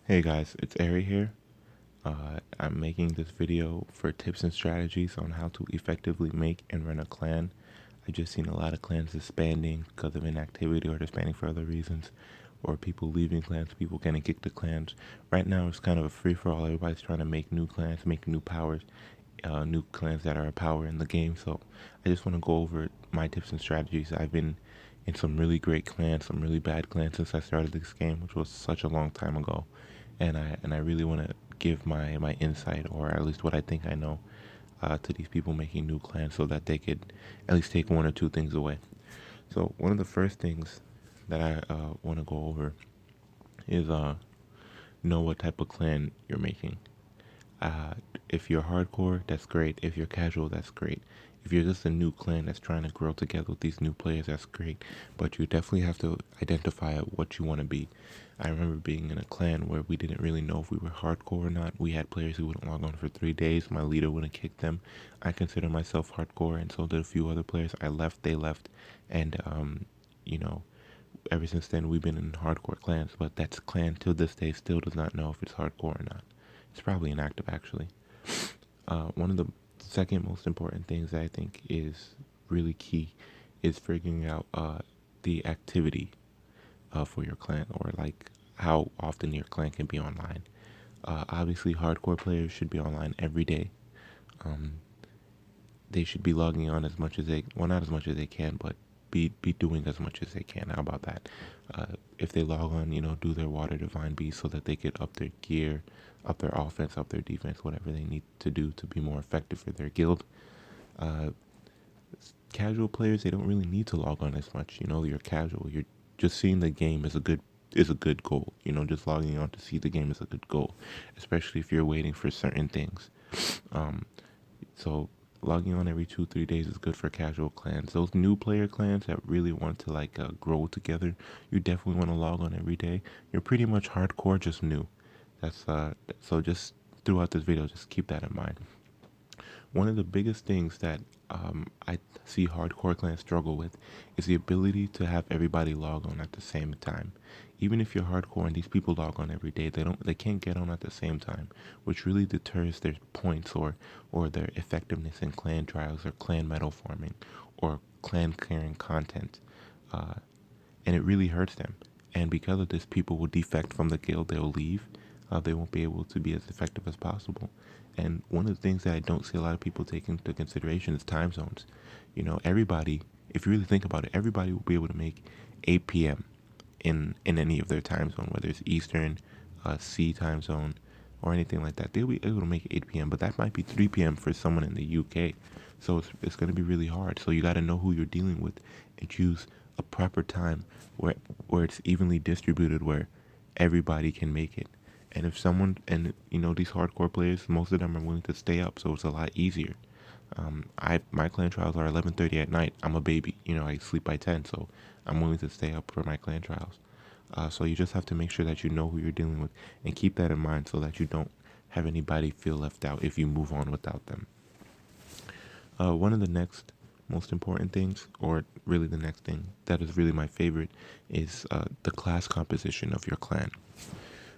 Hey guys, it's Arie here. I'm making this video for tips and strategies on how to effectively make and run a clan. I've just seen a lot of clans disbanding because of inactivity or disbanding for other reasons, or people leaving clans, people getting kicked to clans. Right now it's kind of a free-for-all. Everybody's trying to make new clans, make new powers, new clans that are a power in the game. So I just want to go over my tips and strategies. I've been in some really great clans, some really bad clans since I started this game, which was such a long time ago. And I really want to give my insight, or at least what I think I know, to these people making new clans, so that they could at least take one or two things away. So one of the first things that I want to go over is know what type of clan you're making. Uh, if you're hardcore, that's great. If you're casual, that's great. If you're just a new clan that's trying to grow together with these new players, that's great. But you definitely have to identify what you want to be. I remember being in a clan where we didn't really know if we were hardcore or not. We had players who wouldn't log on for 3 days. My leader wouldn't kick them. I consider myself hardcore, and so did a few other players. I left, they left, and you know, ever since then we've been in hardcore clans. But that clan till this day still does not know if it's hardcore or not. It's probably inactive actually. One of the second most important things that I think is really key is figuring out the activity for your clan, or like how often your clan can be online. Obviously, hardcore players should be online every day. Um, they should be logging on as much as they, well, not as much as they can, but be doing as much as they can. How about that? If they log on, do their water divine beast so that they could up their gear, up their offense, up their defense, whatever they need to do to be more effective for their guild. Uh, Casual players, they don't really need to log on as much. You're casual. You're just seeing the game is a good goal. Just logging on to see the game is a good goal, especially if you're waiting for certain things. Um, so logging on every 2 3 days is good for casual clans. Those new player clans that really want to like grow together, you definitely want to log on every day. You're pretty much hardcore, just new. That's so just throughout this video, just keep that in mind. One of the biggest things that I see hardcore clans struggle with is the ability to have everybody log on at the same time. Even if you're hardcore and these people log on every day, they can't get on at the same time, which really deters their points, or their effectiveness in clan trials, or clan medal farming, or clan clearing content. Uh, and it really hurts them. And because of this, people will defect from the guild. They'll leave. They won't be able to be as effective as possible. And one of the things that I don't see a lot of people take into consideration is time zones. Everybody, if you really think about it, everybody will be able to make 8 p.m. in any of their time zone, whether it's Eastern, C time zone, or anything like that. They'll be able to make 8 p.m., but that might be 3 p.m. for someone in the UK. So it's going to be really hard. So you got to know who you're dealing with and choose a proper time where it's evenly distributed, where everybody can make it. And if someone, and these hardcore players, most of them are willing to stay up, so it's a lot easier. My clan trials are 11:30 at night. I'm a baby, I sleep by 10, so I'm willing to stay up for my clan trials. So you just have to make sure that you know who you're dealing with, and keep that in mind so that you don't have anybody feel left out if you move on without them. One of the next most important things, or really the next thing that is really my favorite, is the class composition of your clan.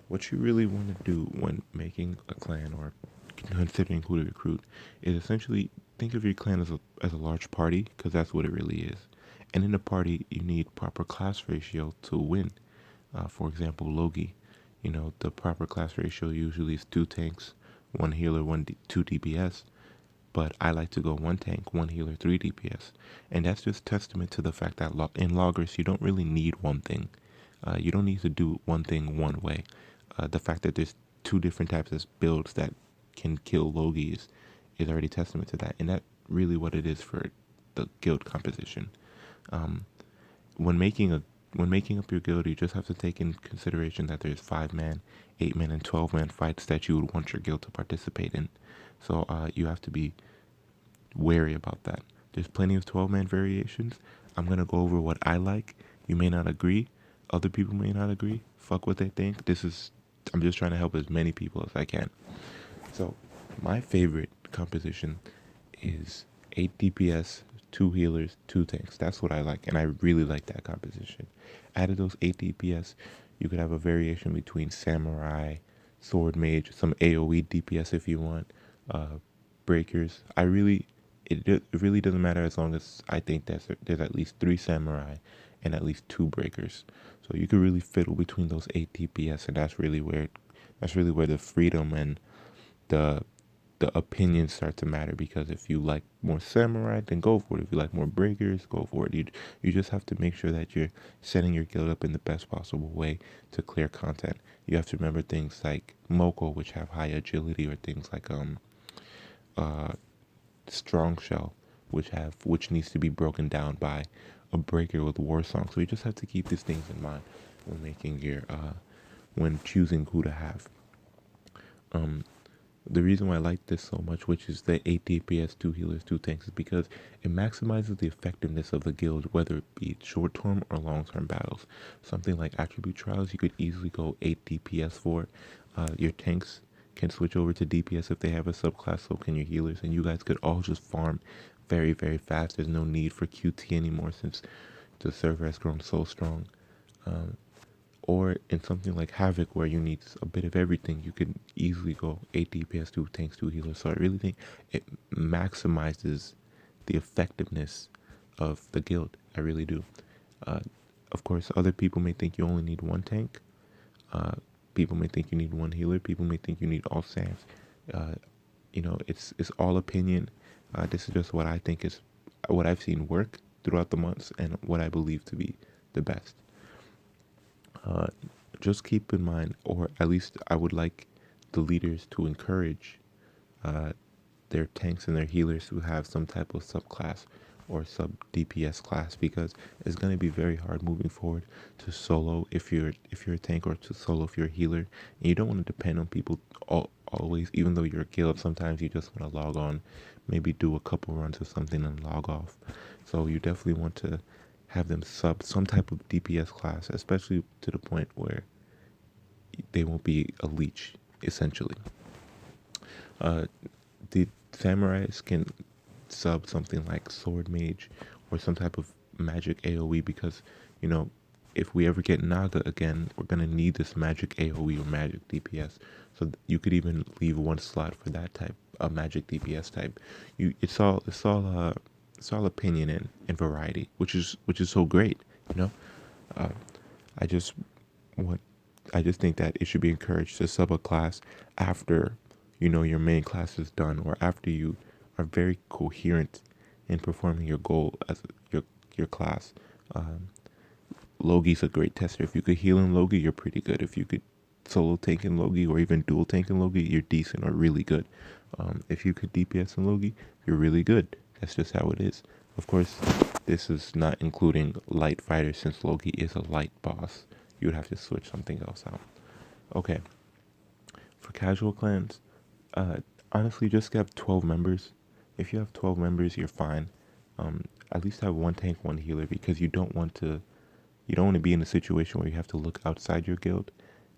What you really want to do when making a clan, or considering who to recruit, is essentially think of your clan as a large party, because that's what it really is. And in a party, you need proper class ratio to win. For example, Logi, the proper class ratio usually is 2 tanks, 1 healer, two DPS. But I like to go 1 tank, 1 healer, 3 DPS. And that's just testament to the fact that in Logress, you don't really need one thing. You don't need to do one thing one way. The fact that there's two different types of builds that can kill Logis is already testament to that. And that's really what it is for the guild composition. Um, when making a when making up your guild, you just have to take in consideration that there's 5-man, 8-man, and 12-man fights that you would want your guild to participate in. So you have to be wary about that. There's plenty of 12-man variations. I'm gonna go over what I like. You may not agree. Other people may not agree. Fuck what they think. I'm just trying to help as many people as I can. So my favorite composition is 8 DPS, 2 healers, 2 tanks. That's what I like, and I really like that composition. Out of those 8 DPS, You could have a variation between samurai, sword mage, some AoE DPS if you want, breakers. It really doesn't matter as long as I think there's at least 3 samurai and at least 2 breakers. So you could really fiddle between those 8 DPS, and that's really where the freedom and the the opinions start to matter. Because if you like more samurai, then go for it. If you like more breakers, go for it. You just have to make sure that you're setting your guild up in the best possible way to clear content. You have to remember things like Moko, which have high agility, or things like uh strong shell, which needs to be broken down by a breaker with war song. So you just have to keep these things in mind when making your when choosing who to have. Um, the reason why I like this so much, which is the 8 DPS, 2 healers, 2 tanks, is because it maximizes the effectiveness of the guild, whether it be short term or long term battles. Something like attribute trials, you could easily go 8 DPS for. Your tanks can switch over to DPS if they have a subclass, so can your healers, and you guys could all just farm very, very fast. There's no need for QT anymore since the server has grown so strong. Um, or in something like Havoc, where you need a bit of everything, you can easily go 8 DPS, 2 tanks, 2 healers. So I really think it maximizes the effectiveness of the guild. I really do. Uh, of course, other people may think you only need 1 tank. Uh, People may think you need 1 healer. People may think you need all Sams. Uh, it's all opinion. This is just what I think is what I've seen work throughout the months and what I believe to be the best. Uh, just keep in mind, or at least I would like the leaders to encourage uh, their tanks and their healers to have some type of subclass or sub DPS class, because it's going to be very hard moving forward to solo if you're a tank, or to solo if you're a healer. And you don't want to depend on people always, even though you're a guild. Sometimes you just want to log on, maybe do a couple runs or something and log off. So you definitely want to have them sub some type of DPS class, especially to the point where they won't be a leech, essentially. Uh, the samurais can sub something like sword mage or some type of magic AoE, because you know if we ever get Naga again, we're gonna need this magic AoE or magic DPS. So you could even leave 1 slot for that type, a magic DPS type. It's all opinion and variety, which is so great. You know, uh, I just want I just think that it should be encouraged to sub a class after your main class is done, or after you are very coherent in performing your goal as your class. Um, Logi's a great tester. If you could heal in Logi, you're pretty good. If you could solo tank in Logi, or even dual tank in Logi, you're decent or really good. If you could DPS in Logi, you're really good. That's just how it is. Of course, this is not including light fighters, since Logi is a light boss. You would have to switch something else out. Okay, for casual clans, uh, honestly, just have 12 members. If you have 12 members, you're fine. At least have 1 tank, 1 healer, because you don't want to be in a situation where you have to look outside your guild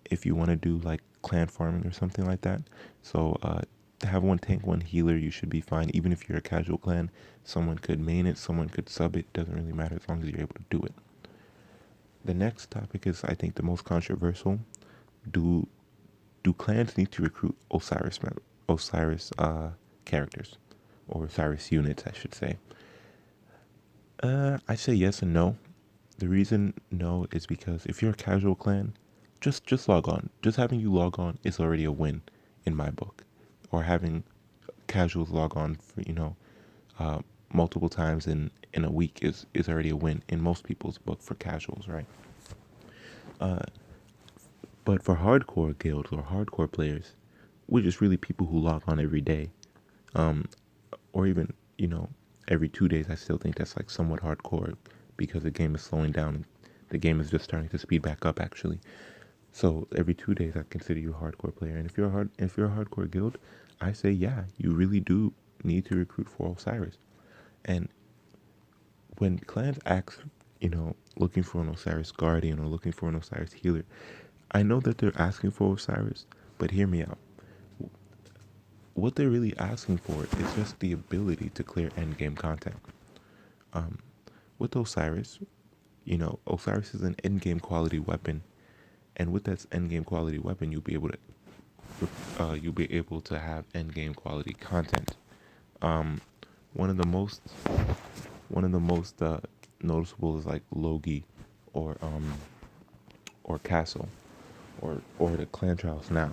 if you want to do like clan farming or something like that. So to have 1 tank, 1 healer, you should be fine. Even if you're a casual clan, someone could main it, someone could sub it. Doesn't really matter as long as you're able to do it. The next topic is, I think, the most controversial. Do do clans need to recruit Osiris characters, or Osiris units, I should say? I say yes and no. The reason no is because if you're a casual clan, just log on. Just having you log on is already a win in my book. Or having casuals log on for uh, multiple times in a week is already a win in most people's book for casuals, right? Uh, but for hardcore guilds or hardcore players, which is really people who log on every day, um, or even every 2 days, I still think that's like somewhat hardcore, because the game is slowing down and the game is just starting to speed back up, actually. So every 2 days, I consider you a hardcore player. And if you're a hardcore guild, I say yeah, you really do need to recruit for Osiris. And when clans ask, looking for an Osiris guardian or looking for an Osiris healer, I know that they're asking for Osiris, but hear me out. What they're really asking for is just the ability to clear endgame content. With Osiris, Osiris is an endgame quality weapon, And with that end game quality weapon, you'll be able to have end game quality content. Um, one of the most one of the most noticeable is like Logi, or Castle, or the clan trials now.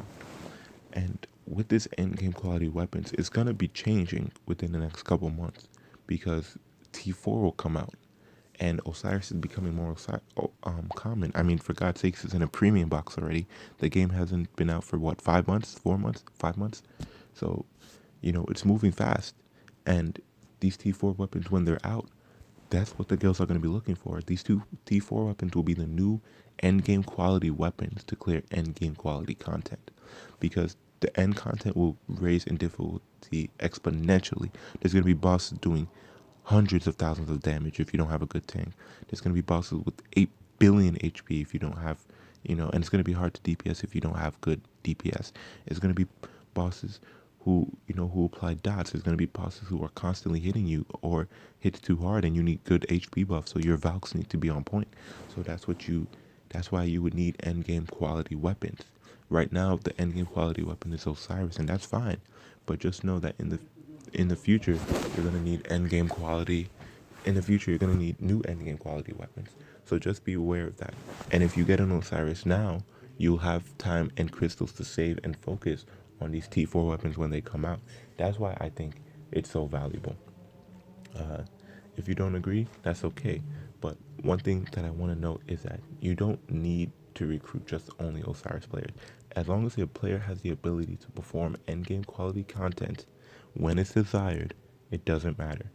And with this end game quality weapons, it's gonna be changing within the next couple months, because T4 will come out, and Osiris is becoming more common. I mean, for God's sakes, it's in a premium box already. The game hasn't been out for what, 5 months, 4 months, 5 months. So, it's moving fast, and these T4 weapons, when they're out, that's what the guilds are going to be looking for. These two T4 weapons will be the new end game quality weapons to clear end game quality content, because the end content will raise in difficulty exponentially. There's going to be bosses doing hundreds of thousands of damage if you don't have a good tank. There's going to be bosses with 8 billion HP if you don't have, and it's going to be hard to DPS if you don't have good DPS. It's going to be bosses who apply dots. There's going to be bosses who are constantly hitting you, or hit too hard, and you need good HP buff, so your Valks need to be on point. So that's why you would need end game quality weapons. Right now, the end game quality weapon is Osiris, and that's fine. But just know that in the future, you're gonna need end game quality. In the future, you're gonna need new end game quality weapons. So just be aware of that. And if you get an Osiris now, you'll have time and crystals to save and focus on these T4 weapons when they come out. That's why I think it's so valuable. If you don't agree, that's okay. But one thing that I want to note is that you don't need to recruit just only Osiris players. As long as your player has the ability to perform endgame quality content when it's desired, it doesn't matter.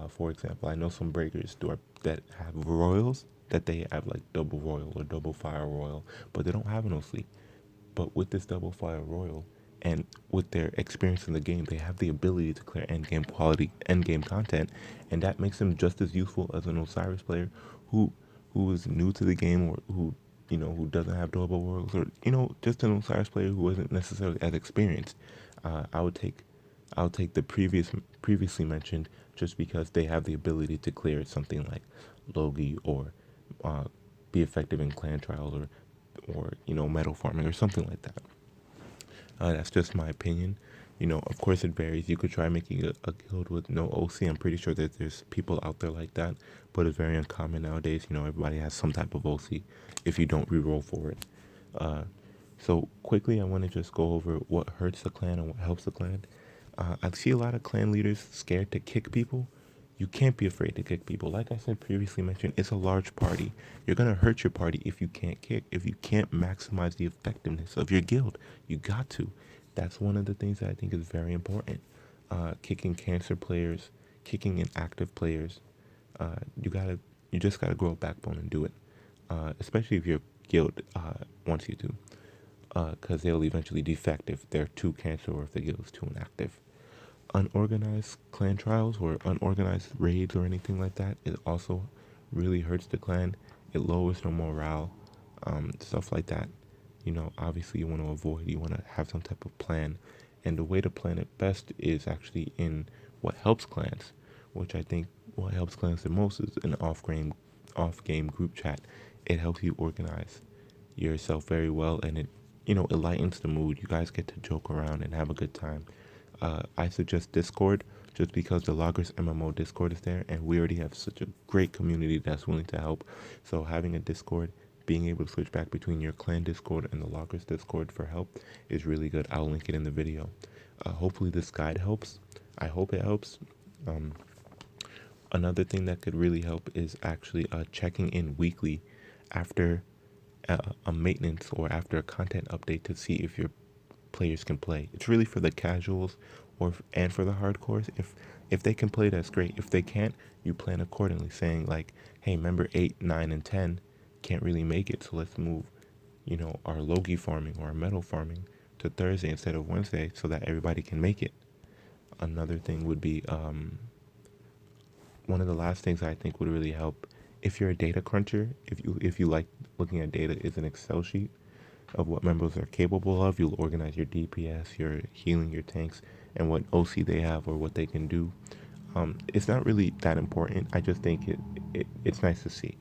For example, I know some breakers that have royals, that they have like double royal or double fire royal, but they don't have an OC. But with this double fire royal, and with their experience in the game, they have the ability to clear end game content, and that makes them just as useful as an Osiris player who is new to the game, or who doesn't have double royals, or just an Osiris player who isn't necessarily as experienced. I would take the previously mentioned, just because they have the ability to clear something like Logi, or be effective in clan trials, or metal farming or something like that. That's just my opinion. Of course it varies. You could try making a guild with no OC. I'm pretty sure that there's people out there like that, but it's very uncommon nowadays. Everybody has some type of OC if you don't reroll for it. So quickly, I want to just go over what hurts the clan and what helps the clan. I see a lot of clan leaders scared to kick people. You can't be afraid to kick people. Like I said previously mentioned, it's a large party. You're going to hurt your party if you can't kick, if you can't maximize the effectiveness of your guild. You got to. That's one of the things that I think is very important. Kicking cancer players, kicking inactive players. You just gotta grow a backbone and do it. Especially if your guild wants you to. Because they'll eventually defect if they're too cancer, or if the guild is too inactive. Unorganized clan trials or unorganized raids or anything like that, it also really hurts the clan. It lowers the morale, stuff like that. Obviously you want to avoid. You want to have some type of plan, and the way to plan it best is actually in what helps clans, which I think what helps clans the most is an off game group chat. It helps you organize yourself very well, and it lightens the mood. You guys get to joke around and have a good time. I suggest Discord, just because the Logress MMO Discord is there, and we already have such a great community that's willing to help. So having a Discord, being able to switch back between your clan Discord and the Logress Discord for help is really good. I'll link it in the video. Hopefully this guide helps. I hope it helps. Another thing that could really help is actually checking in weekly after a maintenance or after a content update to see if your players can play. It's really for the casuals and for the hardcores. If they can play, that's great. If they can't, you plan accordingly, saying like, hey, member 8, 9, and 10 can't really make it, so let's move our Logi farming or our metal farming to Thursday instead of Wednesday, so that everybody can make it. Another thing would be one of the last things I think would really help, if you're a data cruncher, if you like looking at data, is an Excel sheet of what members are capable of. You'll organize your DPS, your healing, your tanks, and what OC they have or what they can do. It's not really that important. I just think it's nice to see,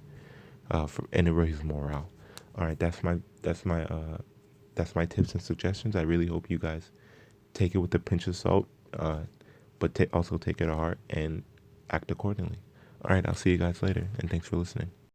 and it raises morale. All right, that's my tips and suggestions. I really hope you guys take it with a pinch of salt, but also take it to heart and act accordingly. All right, I'll see you guys later, and thanks for listening.